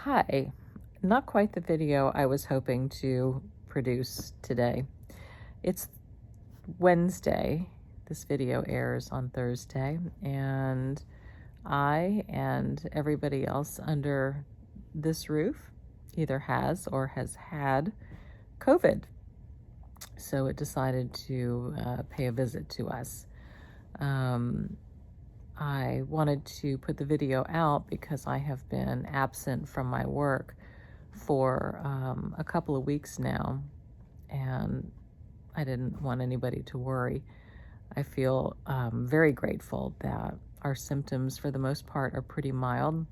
Hi, not quite the video I was hoping to produce today. It's Wednesday. This video airs on Thursday, and I and everybody else under this roof either has or has had COVID. So it decided to pay a visit to us. I wanted to put the video out because I have been absent from my work for a couple of weeks now, and I didn't want anybody to worry. I feel very grateful that our symptoms, for the most part, are pretty mild.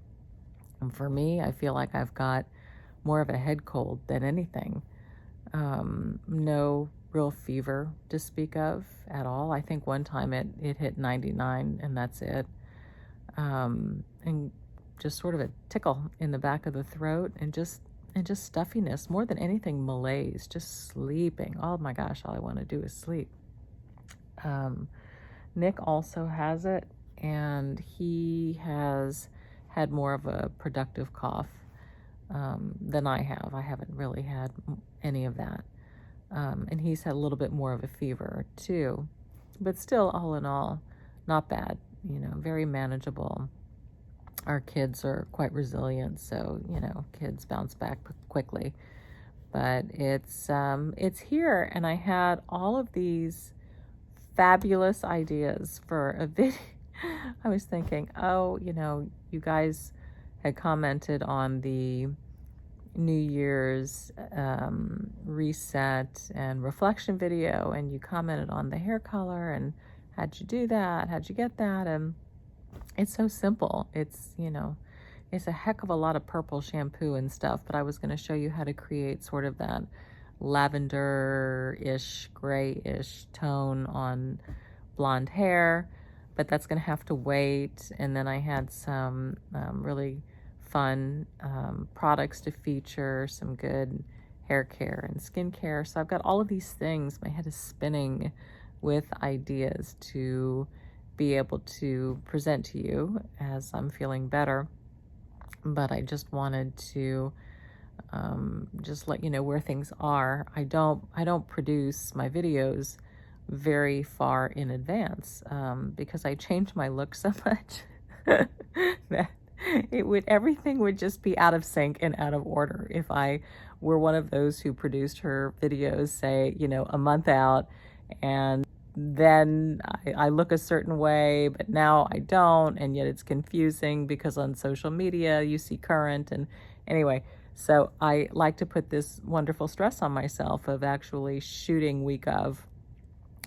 And for me, I feel like I've got more of a head cold than anything. No real fever to speak of at all. I think one time it hit 99 and that's it. And just sort of a tickle in the back of the throat and just stuffiness, more than anything, malaise, just sleeping. Oh my gosh, all I want to do is sleep. Nick also has it, and he has had more of a productive cough than I have. I haven't really had any of that. And he's had a little bit more of a fever too, but still, all in all, not bad, very manageable. Our kids are quite resilient, so, kids bounce back quickly. But it's here, and I had all of these fabulous ideas for a video. I was thinking, you guys had commented on the New Year's reset and reflection video, and you commented on the hair color and how'd you do that? How'd you get that? And it's so simple. It's a heck of a lot of purple shampoo and stuff, but I was going to show you how to create sort of that lavender-ish, gray-ish tone on blonde hair, but that's going to have to wait. And then I had some really fun products to feature, some good hair care and skincare. So I've got all of these things. My head is spinning with ideas to be able to present to you as I'm feeling better. But I just wanted to just let you know where things are. I don't produce my videos very far in advance because I changed my look so much that everything would just be out of sync and out of order if I were one of those who produced her videos, say, a month out, and then I look a certain way, but now I don't, and yet it's confusing because on social media you see current, and anyway, so I like to put this wonderful stress on myself of actually shooting week of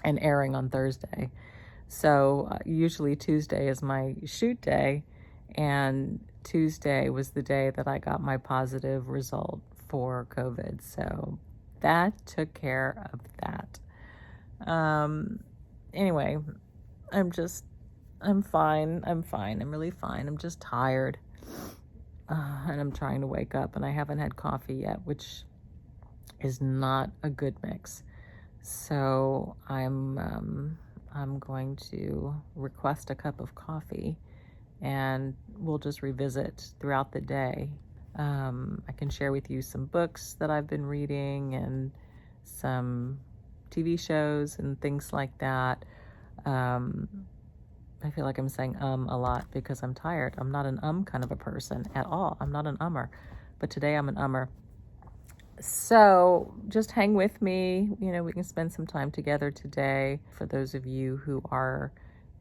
and airing on Thursday. So usually Tuesday is my shoot day, and Tuesday was the day that I got my positive result for COVID. So that took care of that. Anyway, I'm fine. I'm really fine. I'm just tired. And I'm trying to wake up, and I haven't had coffee yet, which is not a good mix. So I'm going to request a cup of coffee, and we'll just revisit throughout the day. I can share with you some books that I've been reading and some TV shows and things like that. I feel like I'm saying a lot because I'm tired. I'm not an kind of a person at all. I'm not an ummer, but today I'm an ummer. So just hang with me. We can spend some time together today. For those of you who are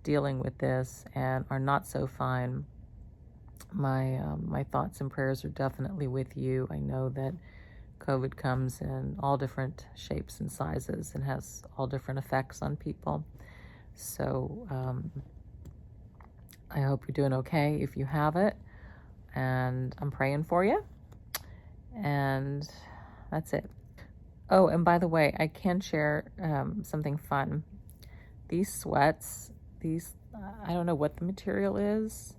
dealing with this and are not so fine, my thoughts and prayers are definitely with you. I know that COVID comes in all different shapes and sizes and has all different effects on people. So I hope you're doing okay if you have it, and I'm praying for you, and that's it. Oh, and by the way, I can share something fun. These sweats, I don't know what the material is,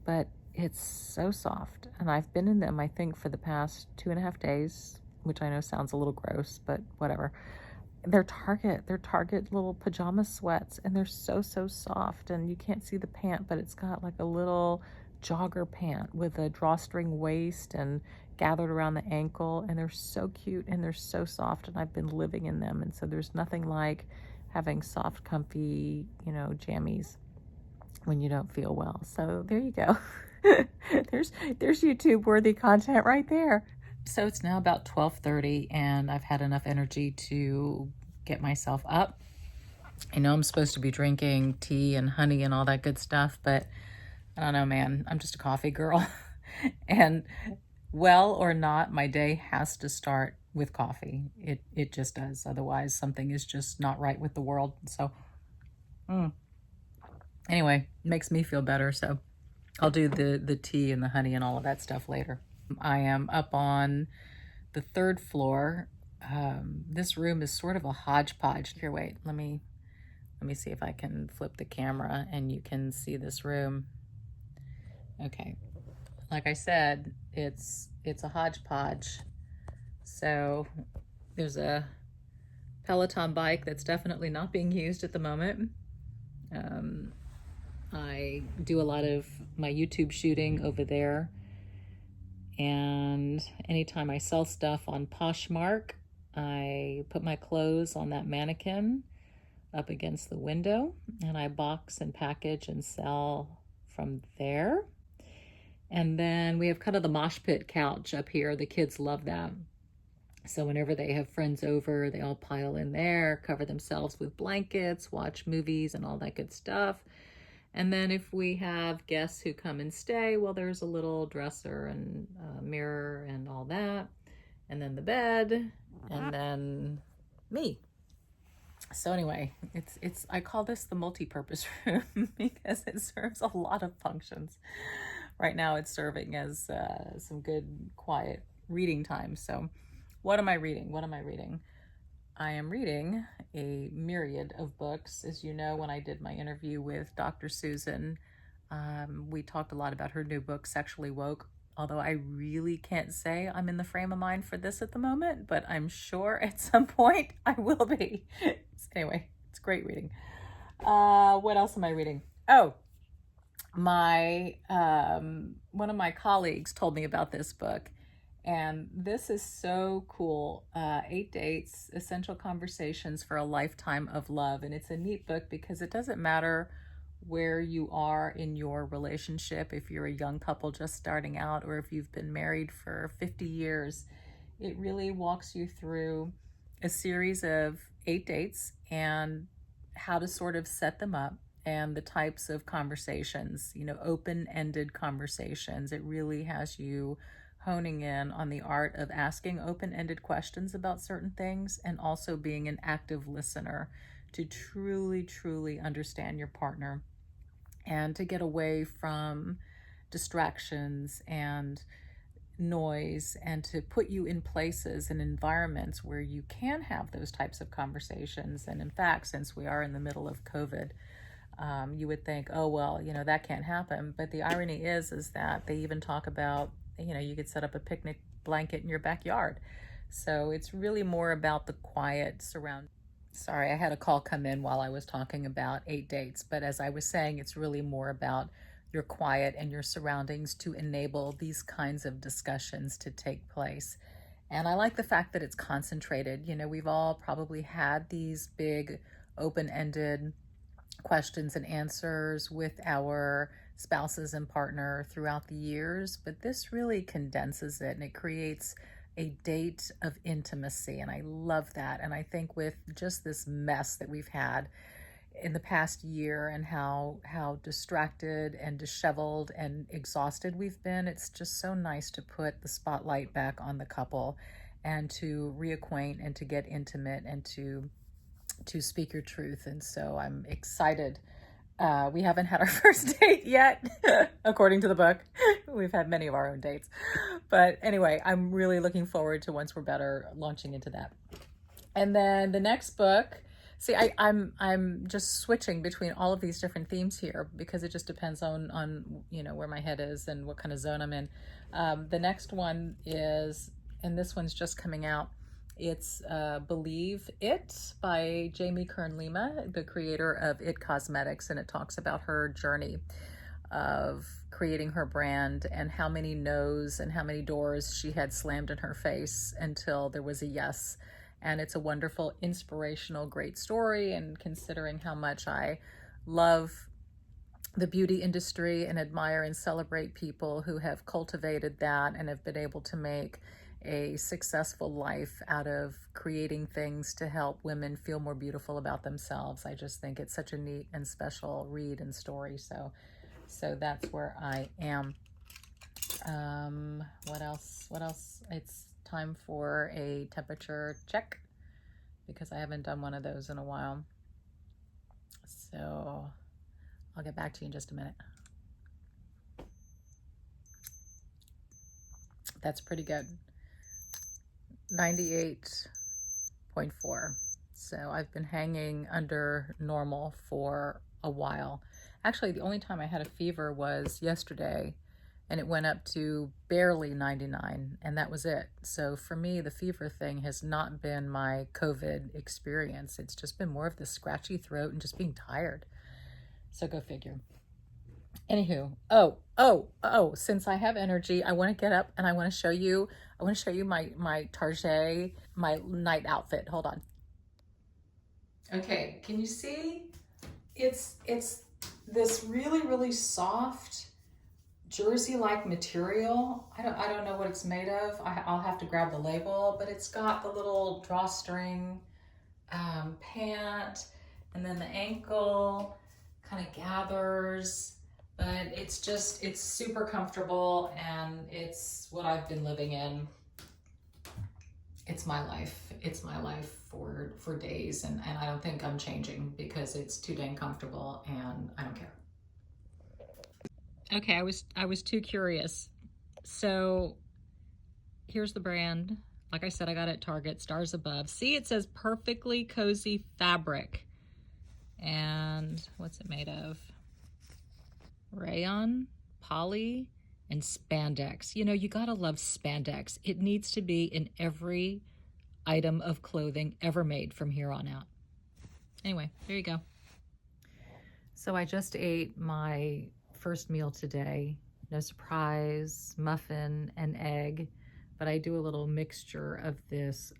but it's so soft, and I've been in them, I think, for the past 2.5 days, which I know sounds a little gross, but whatever. They're Target little pajama sweats, and they're so soft, and you can't see the pant, but it's got like a little jogger pant with a drawstring waist and gathered around the ankle, and they're so cute and they're so soft, and I've been living in them. And so there's nothing like having soft, comfy, jammies when you don't feel well. So there you go. there's YouTube worthy content right there. So it's now about 12:30 and I've had enough energy to get myself up. I know I'm supposed to be drinking tea and honey and all that good stuff, but I don't know, man. I'm just a coffee girl. And well or not, my day has to start with coffee. It just does. Otherwise, something is just not right with the world. So anyway, it makes me feel better. So I'll do the tea and the honey and all of that stuff later. I am up on the 3rd floor. This room is sort of a hodgepodge. Here, wait, let me see if I can flip the camera and you can see this room. Okay, like I said, it's a hodgepodge. So there's a Peloton bike that's definitely not being used at the moment. I do a lot of my YouTube shooting over there. And anytime I sell stuff on Poshmark, I put my clothes on that mannequin up against the window, and I box and package and sell from there. And then we have kind of the mosh pit couch up here. The kids love that. So whenever they have friends over, they all pile in there, cover themselves with blankets, watch movies and all that good stuff. And then if we have guests who come and stay, well, there's a little dresser and mirror and all that. And then the bed, and then me. So anyway, I call this the multi-purpose room because it serves a lot of functions. Right now it's serving as some good, quiet reading time. So what am I reading? I am reading a myriad of books. As you know, when I did my interview with Dr. Susan, we talked a lot about her new book, Sexually Woke, although I really can't say I'm in the frame of mind for this at the moment, but I'm sure at some point I will be. Anyway, it's great reading. What else am I reading? Oh, one of my colleagues told me about this book. And this is so cool. 8 Dates, Essential Conversations for a Lifetime of Love. And it's a neat book because it doesn't matter where you are in your relationship, if you're a young couple just starting out or if you've been married for 50 years. It really walks you through a series of 8 dates and how to sort of set them up and the types of conversations, open-ended conversations. It really has you honing in on the art of asking open-ended questions about certain things and also being an active listener to truly, truly understand your partner and to get away from distractions and noise and to put you in places and environments where you can have those types of conversations. And in fact, since we are in the middle of COVID, you would think, oh, well, that can't happen. But the irony is that they even talk about, you could set up a picnic blanket in your backyard. So it's really more about the quiet surround. Sorry, I had a call come in while I was talking about 8 dates. But as I was saying, it's really more about your quiet and your surroundings to enable these kinds of discussions to take place. And I like the fact that it's concentrated. We've all probably had these big open-ended questions and answers with our spouses and partner throughout the years, but this really condenses it and it creates a date of intimacy. And I love that. And I think with just this mess that we've had in the past year and how distracted and disheveled and exhausted we've been, it's just so nice to put the spotlight back on the couple and to reacquaint and to get intimate and to speak your truth. And so I'm excited. We haven't had our first date yet, according to the book. We've had many of our own dates. But anyway, I'm really looking forward to, once we're better, launching into that. And then the next book, see, I'm just switching between all of these different themes here because it just depends on where my head is and what kind of zone I'm in. The next one is, and this one's just coming out, it's Believe It by Kern Lima, the creator of It Cosmetics, and it talks about her journey. of creating her brand, and how many no's and how many doors she had slammed in her face until there was a yes. And it's a wonderful, inspirational, great story. And considering how much I love the beauty industry and admire and celebrate people who have cultivated that and have been able to make a successful life out of creating things to help women feel more beautiful about themselves. I just think it's such a neat and special read and story. So that's where I am. What else? It's time for a temperature check because I haven't done one of those in a while. So I'll get back to you in just a minute. That's pretty good. 98.4. So I've been hanging under normal for a while. Actually, the only time I had a fever was yesterday, and it went up to barely 99, and that was it. So for me, the fever thing has not been my COVID experience. It's just been more of this scratchy throat and just being tired. So go figure. Anywho, since I have energy, I want to get up and I want to show you my Target, my night outfit. Hold on. Okay, can you see? It's this really, really soft jersey-like material. I don't know what it's made of. I'll have to grab the label, but it's got the little drawstring pant, and then the ankle kind of gathers, but it's super comfortable, and it's what I've been living in. It's my life. It's my life for days, and I don't think I'm changing because it's too dang comfortable and I don't care. Okay, I was too curious. So here's the brand. Like I said, I got it at Target, stars above. See, it says perfectly cozy fabric. And what's it made of? Rayon, poly, and spandex. You know, you gotta love spandex. It needs to be in every item of clothing ever made from here on out. Anyway, there you go. So I just ate my first meal today. No surprise, muffin and egg, but I do a little mixture of this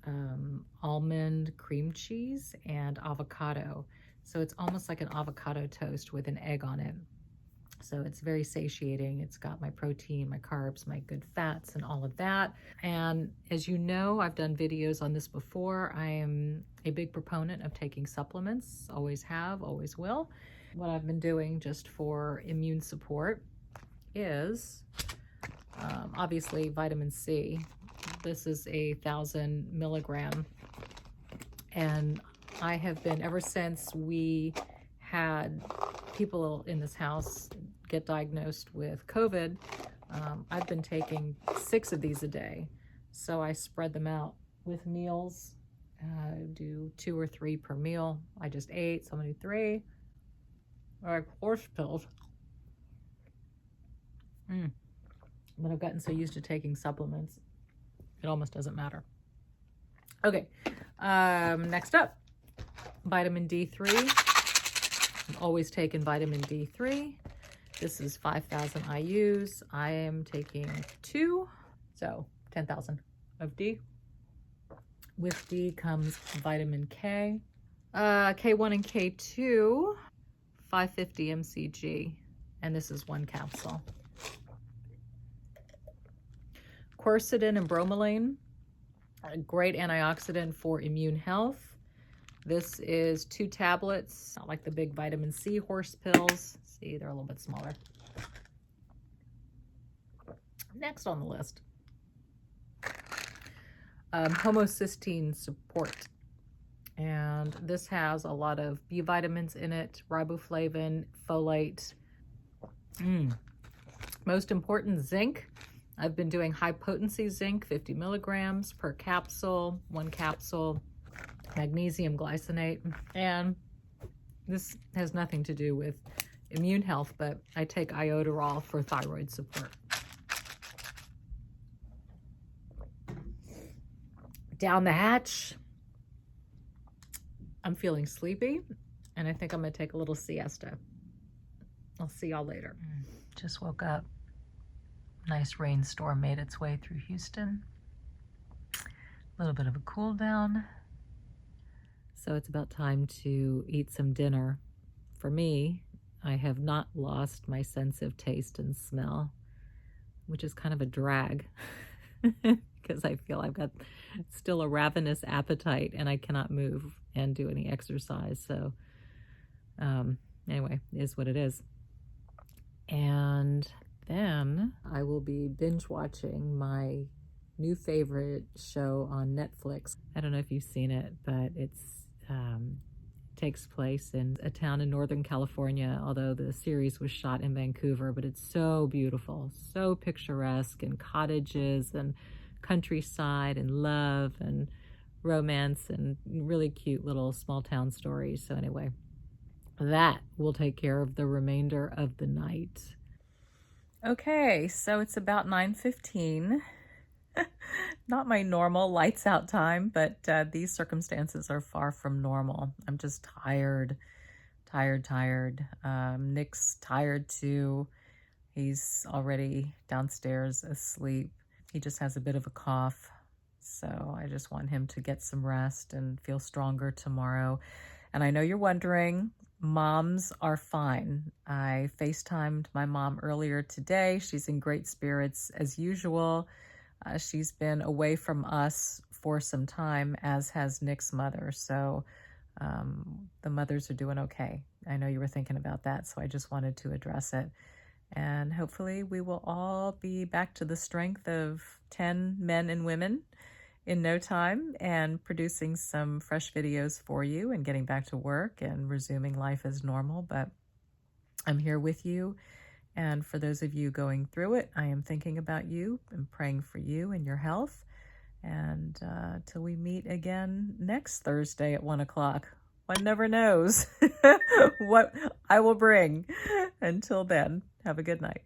almond cream cheese and avocado. So it's almost like an avocado toast with an egg on it. So it's very satiating. It's got my protein, my carbs, my good fats, and all of that. And as you know, I've done videos on this before. I am a big proponent of taking supplements, always have, always will. What I've been doing just for immune support is obviously vitamin C. This is 1,000 milligram. And I have been, ever since we had people in this house get diagnosed with COVID, I've been taking 6 of these a day. So I spread them out with meals, do 2 or 3 per meal. I just ate, so I'm gonna do 3. Or like horse pills. But I've gotten so used to taking supplements, it almost doesn't matter. Okay, next up, vitamin D3. I've always taken vitamin D3. This is 5,000 IUs. I am taking 2, so 10,000 of D. With D comes vitamin K. K1 and K2, 550 mcg, and this is 1 capsule. Quercetin and bromelain, a great antioxidant for immune health. This is 2 tablets, not like the big vitamin C horse pills. See, they're a little bit smaller. Next on the list, Homocysteine Support. And this has a lot of B vitamins in it, riboflavin, folate. Most important, zinc. I've been doing high potency zinc, 50 milligrams per capsule, 1 capsule. Magnesium glycinate, and this has nothing to do with immune health, but I take iodoral for thyroid support. Down the hatch, I'm feeling sleepy, and I think I'm gonna take a little siesta. I'll see y'all later. Just woke up. Nice rainstorm made its way through Houston. A little bit of a cool down. So it's about time to eat some dinner. For me, I have not lost my sense of taste and smell, which is kind of a drag because I feel I've got still a ravenous appetite and I cannot move and do any exercise. So anyway, it is what it is. And then I will be binge watching my new favorite show on Netflix. I don't know if you've seen it, but it's takes place in a town in Northern California, although the series was shot in Vancouver, but it's so beautiful, so picturesque, and cottages and countryside and love and romance and really cute little small town stories. So anyway, that will take care of the remainder of the night. Okay, so it's about 9:15. Not my normal lights out time, but these circumstances are far from normal. I'm just tired. Nick's tired too. He's already downstairs asleep. He just has a bit of a cough. So I just want him to get some rest and feel stronger tomorrow. And I know you're wondering, moms are fine. I FaceTimed my mom earlier today. She's in great spirits as usual. She's been away from us for some time, as has Nick's mother. So the mothers are doing okay. I know you were thinking about that, so I just wanted to address it. And hopefully we will all be back to the strength of 10 men and women in no time and producing some fresh videos for you and getting back to work and resuming life as normal. But I'm here with you. And for those of you going through it, I am thinking about you and praying for you and your health. And till we meet again next Thursday at 1 o'clock, one never knows what I will bring. Until then, have a good night.